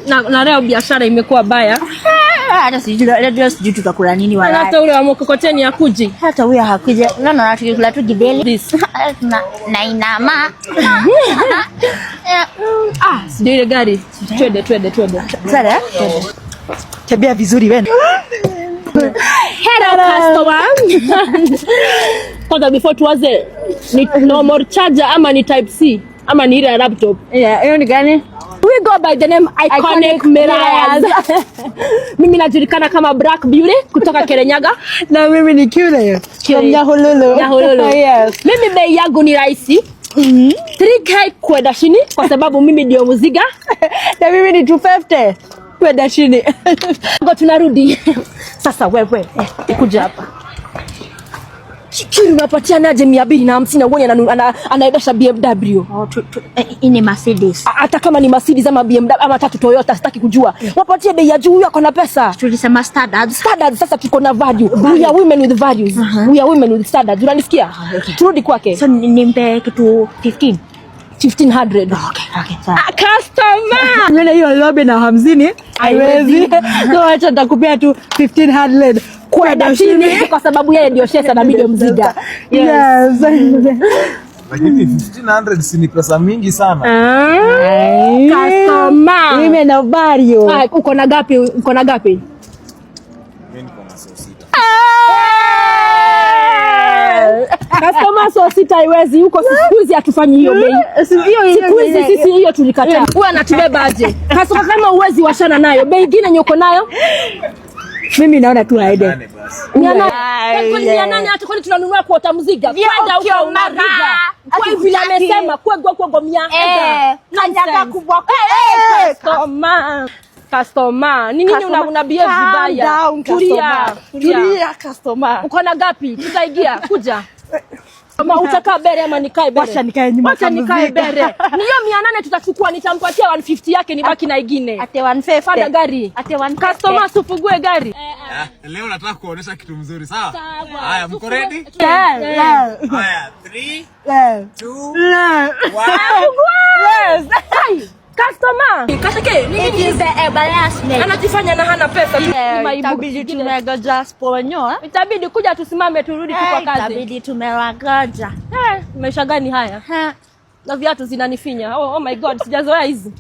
Na leo biashara imekuwa baya. Hata sijui tutakula nini wala. Hata ule wa mkokoteni hakuji. Hata huyo hakuja. Naona tukikula tu gideli. Na inama. Sijui ile gari. Twende. Sasa tembea vizuri wewe. Hello customer. Kwanza before tuanze ni normal charger ama ni type C ama ni ile laptop? hiyo ni gani? We go by the name Iconic Mirrors. Mimi najulikana kama Black Beauty kutoka Kirinyaga. Na mimi ni Kule. Nyahululu. Yes. Mimi bei yangu ni rahisi. 3K kwenda chini kwa sababu mimi ndio muziga. Na mimi ni 250 kwenda chini. Ngo tunarudi. Sasa wewe kuja hapa. Kiki unapatia naje 250 uone anaendesha BMW. Ini Mercedes. Hata kama ni Mercedes ama BMW ama tatu Toyota sitaki kujua. Wapatie bei ya juu, huyo ako na pesa. Tulisema standard. Sasa tuko na value. We are women with values. We are women with standards. Unanisikia? Turudi kwake. So nimpe kitu 1500. Okay, sawa. Customer. Ngene hiyo lobe na 50 haiwezi. So acha nitakupea tu 1500 kwenda chini kwa sababu yeye ndio shesa na mimi mziga. Yes. Lakini 1500 si ni pesa mingi sana. Customer. Mimi na vario. Uko na gapi? Mimi niko na sosita. Customer sosita haiwezi huko, siku hizi hatufanyi hiyo bei. Siku hizi sisi hiyo tulikataa. Wewe anatubeba aje? Customer kama uwezi washana nayo, bei nyingine nyoko nayo. Mimi naona tu aende. Nani hata kwani tunanunua kuota mziga. Kwenda huko unariga. Kwa hivi amesema kwa mia. Kanyaga kubwa. Customer. Nini una behave vibaya? Tulia customer. Uko na gapi? Tutaingia. Kuja. Kama utakaa bere ama nikae bere. Wacha nikae nyuma. Wacha nikae bere. Ni hiyo 800 tutachukua, nitampatia 150 yake nibaki na ingine. Ate 150. Fada gari. Ate 150. Customer sufugue gari. Leo nataka kuonesha kitu mzuri, sawa? Haya, mko ready? Yeah. Haya, 3 Yeah. 2 Yes. Customer. Kaseke, It is the embarrassment. anajifanya na hana pesa. Itabidi tumegoja sponyo. Itabidi kuja tusimame turudi kwa kazi. Itabidi tumewagoja. Maisha gani haya? Na viatu zinanifinya. Oh my God, sijazoea hizi.